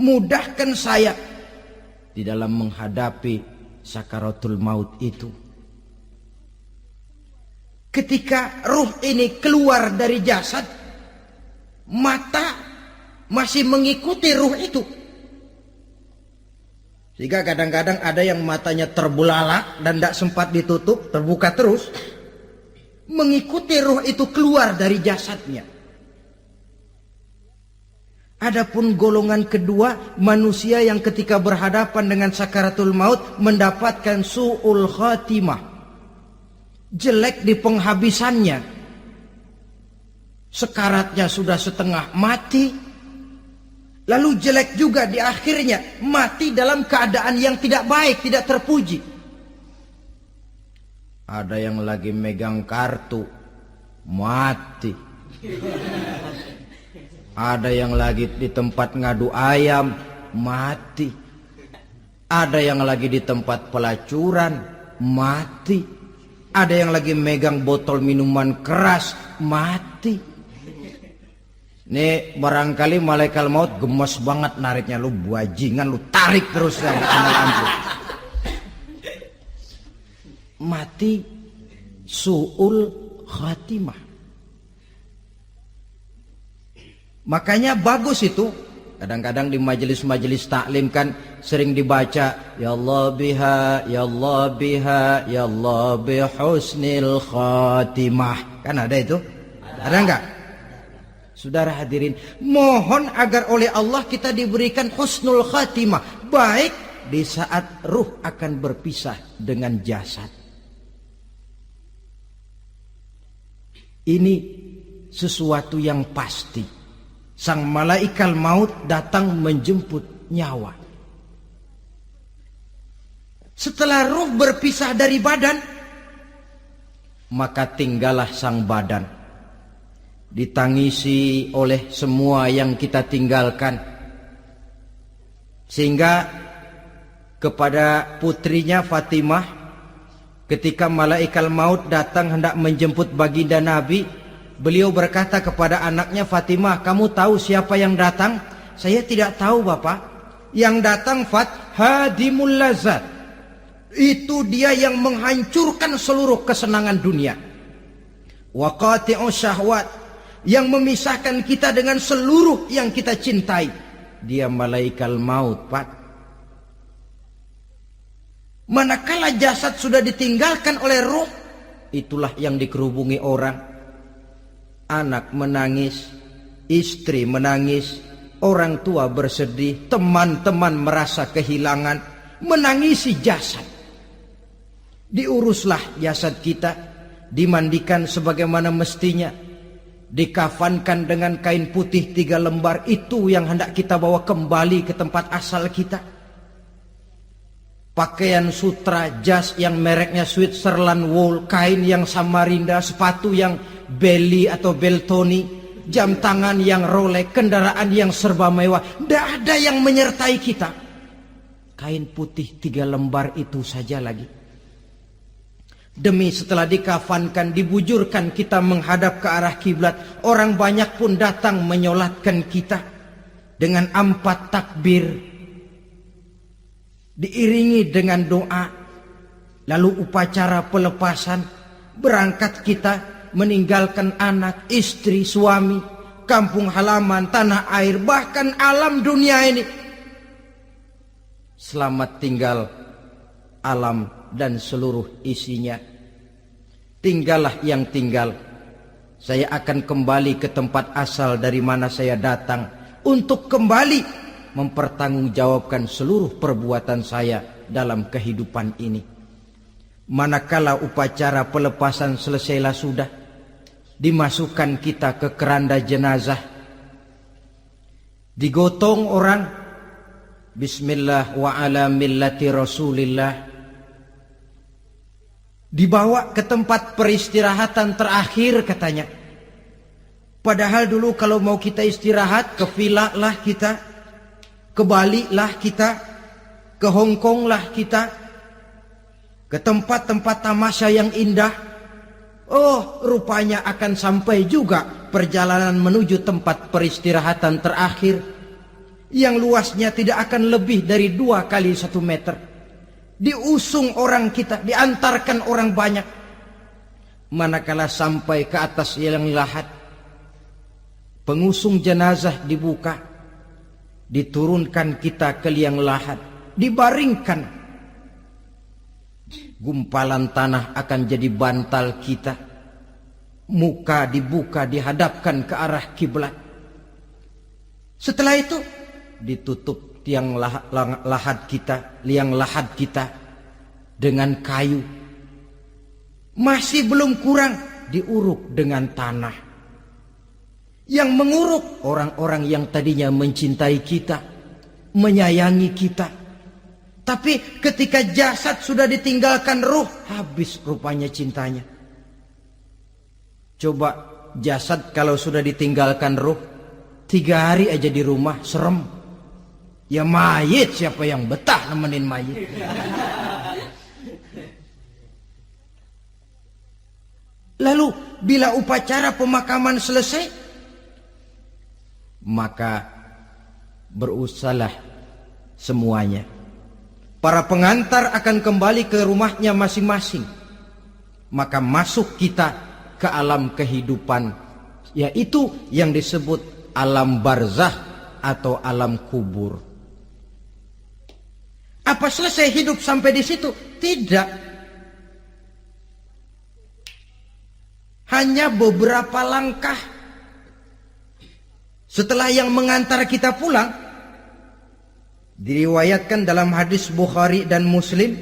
mudahkan saya di dalam menghadapi sakaratul maut itu. Ketika ruh ini keluar dari jasad, mata masih mengikuti ruh itu. Sehingga kadang-kadang ada yang matanya terbelalak dan tidak sempat ditutup, terbuka terus, mengikuti ruh itu keluar dari jasadnya. Adapun golongan kedua, manusia yang ketika berhadapan dengan sakaratul maut mendapatkan su'ul khatimah, jelek di penghabisannya. Sekaratnya sudah setengah mati, lalu jelek juga di akhirnya, mati dalam keadaan yang tidak baik, tidak terpuji. Ada yang lagi megang kartu, mati. Ada yang lagi di tempat ngadu ayam, mati. Ada yang lagi di tempat pelacuran, mati. Ada yang lagi megang botol minuman keras, mati. Nih barangkali malaikat maut gemes banget nariknya, lu bajingan, lu tarik terus ya, mati su'ul khatimah. Makanya bagus itu. Kadang-kadang di majelis-majelis taklim kan sering dibaca ya Allah biha, ya Allah biha, ya Allah bihusnil khatimah. Kan ada itu? Ada enggak? Saudara hadirin, mohon agar oleh Allah kita diberikan husnul khatimah, baik di saat ruh akan berpisah dengan jasad. Ini sesuatu yang pasti. Sang malaikat maut datang menjemput nyawa. Setelah ruh berpisah dari badan, maka tinggallah sang badan, ditangisi oleh semua yang kita tinggalkan. Sehingga kepada putrinya Fatimah, ketika malaikat maut datang hendak menjemput baginda Nabi, beliau berkata kepada anaknya, Fatimah, kamu tahu siapa yang datang? Saya tidak tahu, Bapak. Yang datang hadimul lazat. Itu dia yang menghancurkan seluruh kesenangan dunia. Wa qati'us syahwat, yang memisahkan kita dengan seluruh yang kita cintai. Dia malaikat maut, Pak. Manakala jasad sudah ditinggalkan oleh roh, itulah yang dikerubungi orang. Anak menangis, istri menangis, orang tua bersedih, teman-teman merasa kehilangan, menangisi jasad. Diuruslah jasad kita, dimandikan sebagaimana mestinya, dikafankan dengan kain putih 3 lembar, itu yang hendak kita bawa kembali ke tempat asal kita. Pakaian sutra, jas yang mereknya Switzerland wool, kain yang Samarinda, sepatu yang Belly atau Beltoni, jam tangan yang Rolex, kendaraan yang serba mewah, tidak ada yang menyertai kita. Kain putih 3 lembar itu saja lagi. Demi setelah dikafankan, dibujurkan kita menghadap ke arah kiblat, orang banyak pun datang menyolatkan kita dengan 4 takbir, diiringi dengan doa, lalu upacara pelepasan, berangkat kita meninggalkan anak, istri, suami, kampung halaman, tanah air, bahkan alam dunia ini. Selamat tinggal alam dan seluruh isinya. Tinggallah yang tinggal. Saya akan kembali ke tempat asal dari mana saya datang, untuk kembali mempertanggungjawabkan seluruh perbuatan saya dalam kehidupan ini. Manakala upacara pelepasan selesailah sudah, dimasukkan kita ke keranda jenazah, digotong orang, bismillah wa ala millati rasulillah, dibawa ke tempat peristirahatan terakhir katanya. Padahal dulu kalau mau kita istirahat, ke villa lah kita, ke Bali lah kita, ke Hong Kong lah kita, ke tempat-tempat tamasya yang indah. Oh, rupanya akan sampai juga perjalanan menuju tempat peristirahatan terakhir, yang luasnya tidak akan lebih dari 2 kali 1 meter. Diusung orang kita, diantarkan orang banyak. Manakala sampai ke atas yang lahat, pengusung jenazah dibuka, diturunkan kita ke liang lahat, dibaringkan. Gumpalan tanah akan jadi bantal kita. Muka dibuka, dihadapkan ke arah kiblat. Setelah itu ditutup tiang lahat kita, liang lahat kita dengan kayu. Masih belum kurang, diuruk dengan tanah. Yang menguruk orang-orang yang tadinya mencintai kita, menyayangi kita. Tapi ketika jasad sudah ditinggalkan ruh, habis rupanya cintanya. Coba jasad kalau sudah ditinggalkan ruh, 3 hari aja di rumah, serem. Ya mayit, siapa yang betah nemenin mayit? Lalu bila upacara pemakaman selesai, maka berusahalah semuanya. Para pengantar akan kembali ke rumahnya masing-masing. Maka masuk kita ke alam kehidupan, yaitu yang disebut alam barzah atau alam kubur. Apa selesai hidup sampai di situ? Tidak. Hanya beberapa langkah setelah yang mengantar kita pulang. Diriwayatkan dalam hadis Bukhari dan Muslim,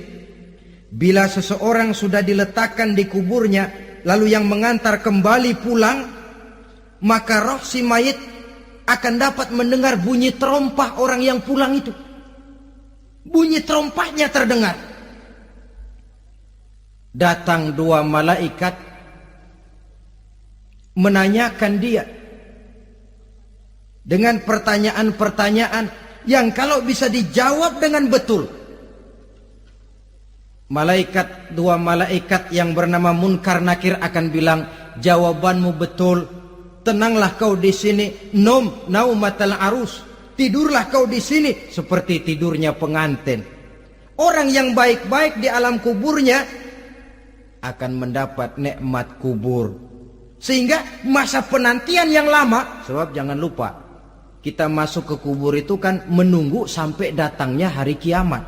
bila seseorang sudah diletakkan di kuburnya, lalu yang mengantar kembali pulang, maka roh si mayit akan dapat mendengar bunyi terompah orang yang pulang itu. Bunyi terompahnya terdengar. Datang dua malaikat menanyakan dia dengan pertanyaan-pertanyaan yang kalau bisa dijawab dengan betul, dua malaikat yang bernama Munkar Nakir akan bilang, jawabanmu betul, tenanglah kau di sini, naumatal arus, tidurlah kau di sini seperti tidurnya pengantin. Orang yang baik-baik di alam kuburnya akan mendapat nikmat kubur, sehingga masa penantian yang lama. Sebab jangan lupa, kita masuk ke kubur itu kan menunggu sampai datangnya hari kiamat.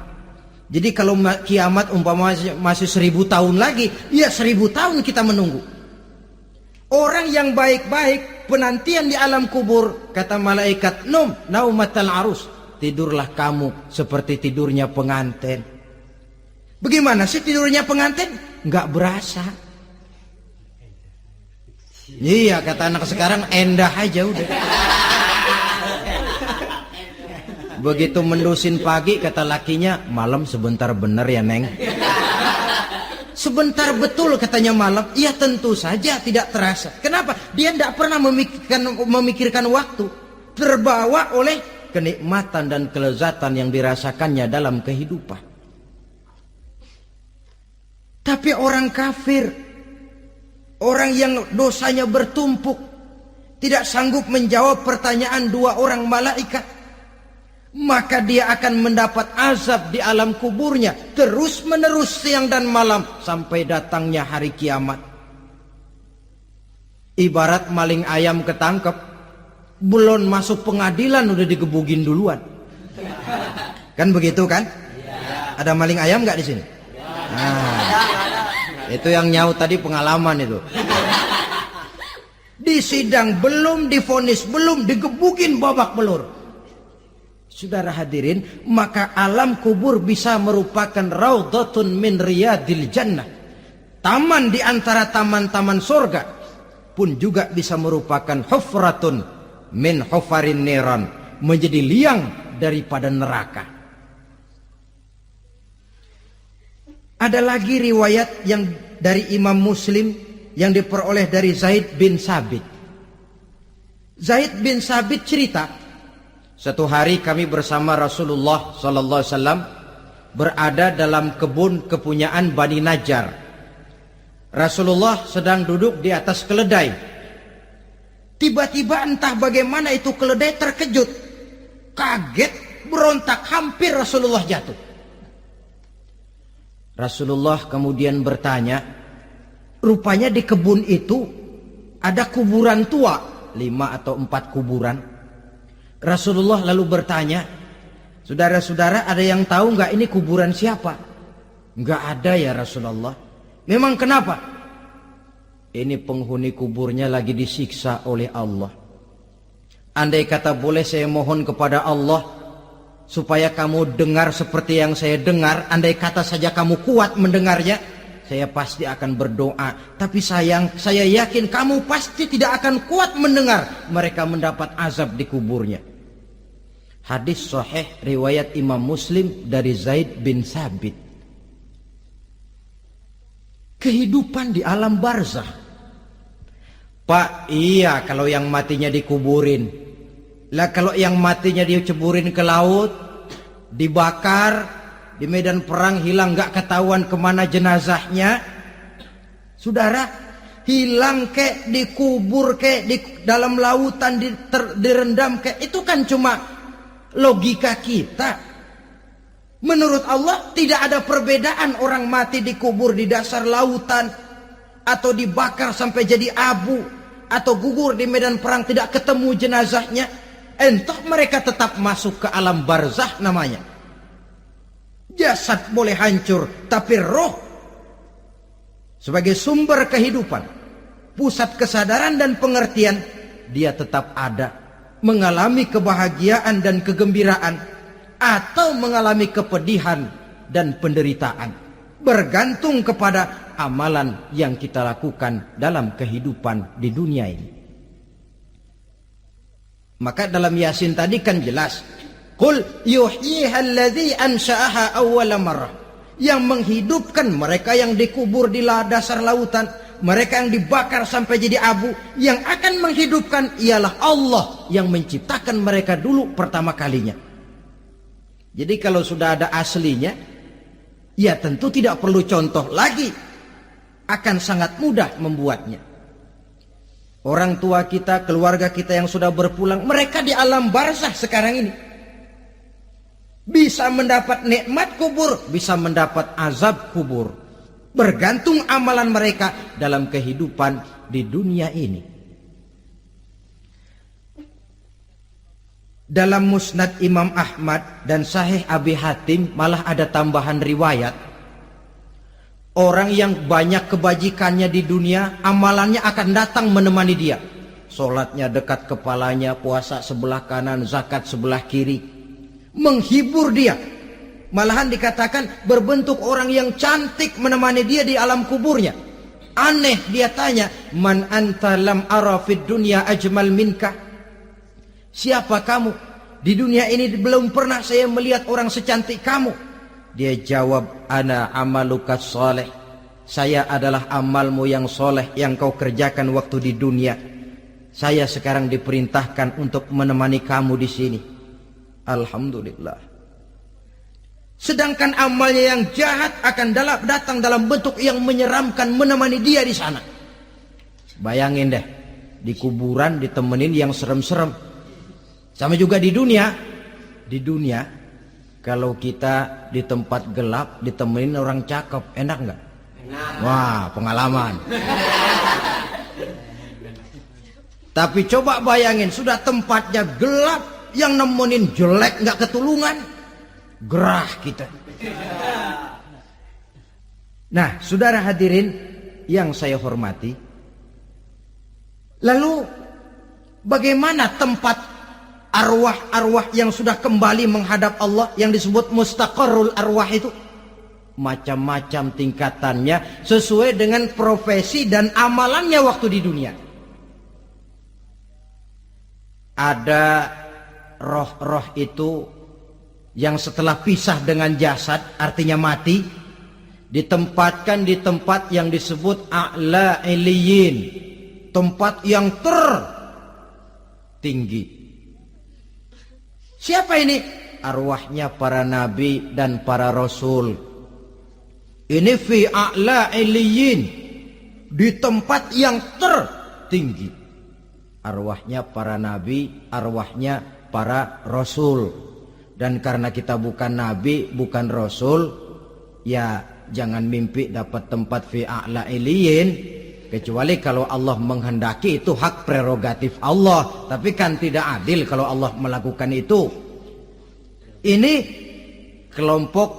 Jadi kalau kiamat umpama masih 1000 tahun lagi, ya 1000 tahun kita menunggu. Orang yang baik-baik penantian di alam kubur, kata malaikat, naumatal arus, tidurlah kamu seperti tidurnya pengantin. Bagaimana sih tidurnya pengantin? Nggak berasa. Iya, kata anak sekarang, endah aja udah. Begitu mendusin pagi, kata lakinya, malam sebentar bener ya Neng. Sebentar betul katanya malam. Ya tentu saja tidak terasa. Kenapa? Dia tidak pernah memikirkan waktu. Terbawa oleh kenikmatan dan kelezatan yang dirasakannya dalam kehidupan. Tapi orang kafir, orang yang dosanya bertumpuk, tidak sanggup menjawab pertanyaan dua orang malaikat, maka dia akan mendapat azab di alam kuburnya terus menerus siang dan malam sampai datangnya hari kiamat. Ibarat maling ayam ketangkep, belum masuk pengadilan udah digebugin duluan. Kan begitu kan? Ada maling ayam nggak di sini? Nah, itu yang nyaut tadi pengalaman itu. Di sidang belum divonis, belum digebugin babak belur. Saudara hadirin, maka alam kubur bisa merupakan raudhatun min riyadil jannah. Taman di antara taman-taman surga, pun juga bisa merupakan hufratun min hufarin niran, menjadi liang daripada neraka. Ada lagi riwayat yang dari Imam Muslim yang diperoleh dari Zaid bin Sabit. Zaid bin Sabit cerita, satu hari kami bersama Rasulullah SAW berada dalam kebun kepunyaan Bani Najjar. Rasulullah sedang duduk di atas keledai. Tiba-tiba entah bagaimana itu keledai terkejut, kaget, berontak, hampir Rasulullah jatuh. Rasulullah kemudian bertanya, rupanya di kebun itu ada kuburan tua, 5 atau 4 kuburan. Rasulullah lalu bertanya, saudara-saudara ada yang tahu nggak ini kuburan siapa? Nggak ada ya Rasulullah. Memang kenapa? Ini penghuni kuburnya lagi disiksa oleh Allah. Andai kata boleh saya mohon kepada Allah supaya kamu dengar seperti yang saya dengar, andai kata saja kamu kuat mendengarnya, saya pasti akan berdoa. Tapi sayang, saya yakin kamu pasti tidak akan kuat mendengar mereka mendapat azab di kuburnya. Hadis sahih riwayat Imam Muslim dari Zaid bin Sabit. Kehidupan di alam barzah. Pak, iya kalau yang matinya dikuburin. Lah kalau yang matinya diceburin ke laut, dibakar, di medan perang hilang nggak ketahuan kemana jenazahnya. Saudara, hilang kek, dikubur kek, di dalam lautan direndam kek, itu kan cuma logika kita. Menurut Allah tidak ada perbedaan orang mati dikubur di dasar lautan, atau dibakar sampai jadi abu, atau gugur di medan perang tidak ketemu jenazahnya. Entah mereka tetap masuk ke alam barzah namanya. Jasad boleh hancur, tapi roh sebagai sumber kehidupan, pusat kesadaran dan pengertian, dia tetap ada, mengalami kebahagiaan dan kegembiraan, atau mengalami kepedihan dan penderitaan, bergantung kepada amalan yang kita lakukan dalam kehidupan di dunia ini. Maka dalam Yasin tadi kan jelas, Qul yuhyiha alladzi ansha'aha awwala marrah. Yang menghidupkan mereka yang dikubur di dasar lautan, mereka yang dibakar sampai jadi abu, yang akan menghidupkan ialah Allah yang menciptakan mereka dulu pertama kalinya. Jadi kalau sudah ada aslinya, ya tentu tidak perlu contoh lagi, akan sangat mudah membuatnya. Orang tua kita, keluarga kita yang sudah berpulang, mereka di alam barzah sekarang ini bisa mendapat nikmat kubur, bisa mendapat azab kubur, bergantung amalan mereka dalam kehidupan di dunia ini. Dalam Musnad Imam Ahmad dan Sahih Abi Hatim malah ada tambahan riwayat, orang yang banyak kebajikannya di dunia, amalannya akan datang menemani dia. Sholatnya dekat kepalanya, puasa sebelah kanan, zakat sebelah kiri, menghibur dia. Malahan dikatakan berbentuk orang yang cantik menemani dia di alam kuburnya. Aneh, dia tanya, man anta lam ara fid dunya ajmal minka. Siapa kamu? Di dunia ini belum pernah saya melihat orang secantik kamu. Dia jawab, ana amaluka soleh. Saya adalah amalmu yang soleh yang kau kerjakan waktu di dunia. Saya sekarang diperintahkan untuk menemani kamu di sini. Alhamdulillah. Sedangkan amalnya yang jahat akan datang dalam bentuk yang menyeramkan menemani dia di sana. Bayangin deh, di kuburan ditemenin yang serem-serem. Sama juga di dunia. Di dunia, kalau kita di tempat gelap ditemenin orang cakep, enak nggak? Wah, pengalaman. Tapi coba bayangin, sudah tempatnya gelap, yang nemenin jelek nggak ketulungan, gerah kita. Nah, saudara hadirin yang saya hormati, lalu bagaimana tempat arwah-arwah yang sudah kembali menghadap Allah yang disebut mustaqarrul arwah itu? Macam-macam tingkatannya sesuai dengan profesi dan amalannya waktu di dunia. Ada roh-roh itu yang setelah pisah dengan jasad, artinya mati, ditempatkan di tempat yang disebut a'la iliyin, tempat yang tertinggi. Siapa ini? Arwahnya para nabi dan para rasul. Ini fi a'la iliyin, di tempat yang tertinggi. Arwahnya para nabi, arwahnya para rasul. Dan karena kita bukan nabi, bukan rasul, ya jangan mimpi dapat tempat fi a'la iliyin, kecuali kalau Allah menghendaki. Itu hak prerogatif Allah, tapi kan tidak adil kalau Allah melakukan itu. Ini kelompok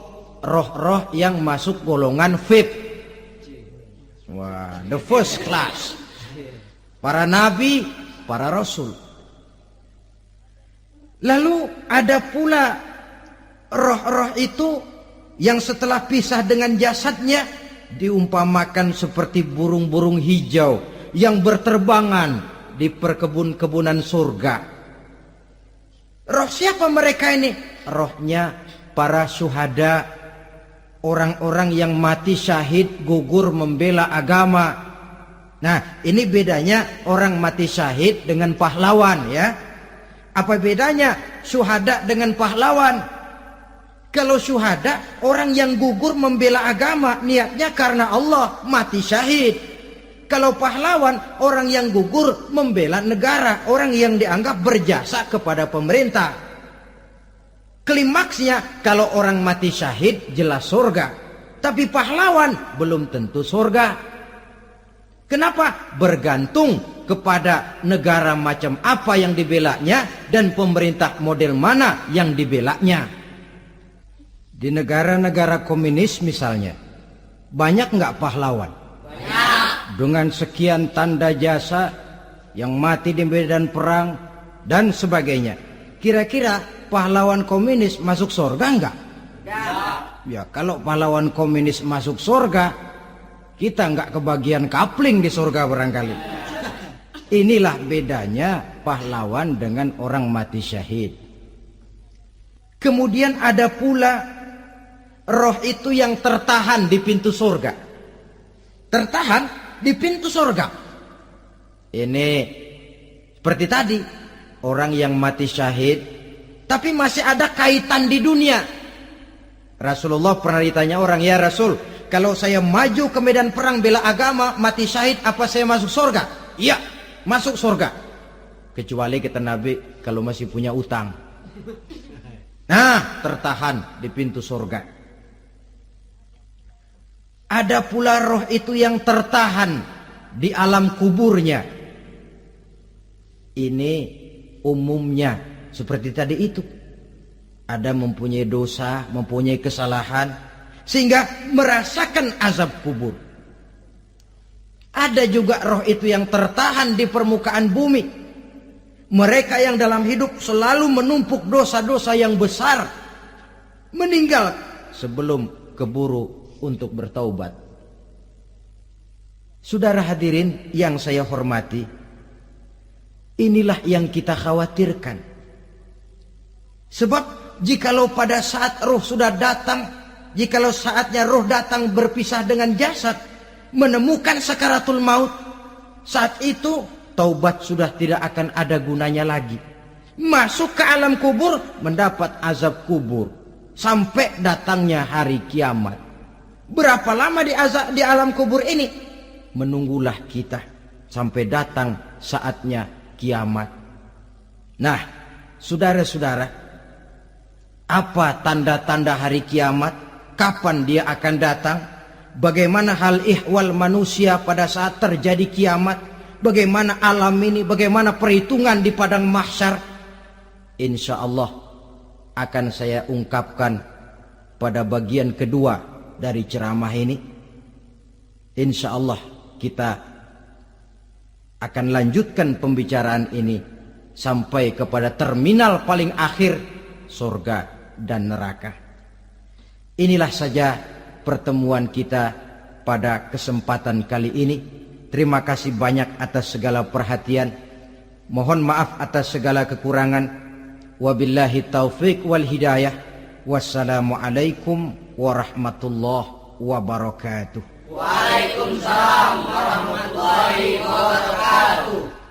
roh-roh yang masuk golongan VIP. Wah, the first class. Para nabi, para rasul. Lalu ada pula roh-roh itu yang setelah pisah dengan jasadnya diumpamakan seperti burung-burung hijau yang berterbangan di perkebun-kebunan surga. Roh siapa mereka ini? Rohnya para syuhada, orang-orang yang mati syahid gugur membela agama. Nah, ini bedanya orang mati syahid dengan pahlawan, ya. Apa bedanya syuhada dengan pahlawan? Kalau syuhada, orang yang gugur membela agama, niatnya karena Allah, mati syahid. Kalau pahlawan, orang yang gugur membela negara, orang yang dianggap berjasa kepada pemerintah. Klimaksnya, kalau orang mati syahid jelas surga, tapi pahlawan belum tentu surga. Kenapa? Bergantung kepada negara macam apa yang dibelanya dan pemerintah model mana yang dibelanya. Di negara-negara komunis misalnya, banyak nggak pahlawan? Banyak. Dengan sekian tanda jasa yang mati di medan perang dan sebagainya. Kira-kira pahlawan komunis masuk surga enggak? Enggak. Ya, kalau pahlawan komunis masuk surga, kita enggak kebagian kapling di surga barangkali. Inilah bedanya pahlawan dengan orang mati syahid. Kemudian ada pula roh itu yang tertahan di pintu surga. Tertahan di pintu surga. Ini seperti tadi, orang yang mati syahid tapi masih ada kaitan di dunia. Rasulullah pernah ditanya orang, "Ya Rasul, kalau saya maju ke medan perang bela agama, mati syahid, apa saya masuk surga?" "Iya, masuk surga. Kecuali kata Nabi, kalau masih punya utang." Nah, tertahan di pintu surga. Ada pula roh itu yang tertahan di alam kuburnya. Ini umumnya seperti tadi itu. Ada mempunyai dosa, mempunyai kesalahan, sehingga merasakan azab kubur. Ada juga roh itu yang tertahan di permukaan bumi. Mereka yang dalam hidup selalu menumpuk dosa-dosa yang besar, meninggal sebelum keburu untuk bertaubat. Saudara hadirin yang saya hormati, inilah yang kita khawatirkan. Sebab jikalau pada saat roh sudah datang, jikalau saatnya roh datang berpisah dengan jasad, menemukan sakaratul maut, saat itu taubat sudah tidak akan ada gunanya lagi. Masuk ke alam kubur, mendapat azab kubur sampai datangnya hari kiamat. Berapa lama di alam kubur ini? Menunggulah kita sampai datang saatnya kiamat. Nah, saudara-saudara, apa tanda-tanda hari kiamat? Kapan dia akan datang? Bagaimana hal ihwal manusia pada saat terjadi kiamat? Bagaimana alam ini? Bagaimana perhitungan di padang mahsyar? Insya Allah akan saya ungkapkan pada bagian kedua dari ceramah ini. Insya Allah kita akan lanjutkan pembicaraan ini sampai kepada terminal paling akhir, surga dan neraka. Inilah saja pertemuan kita pada kesempatan kali ini. Terima kasih banyak atas segala perhatian. Mohon maaf atas segala kekurangan. Wabillahi taufiq wal hidayah. Wassalamualaikum warahmatullahi wabarakatuh. Waalaikumsalam warahmatullahi wabarakatuh.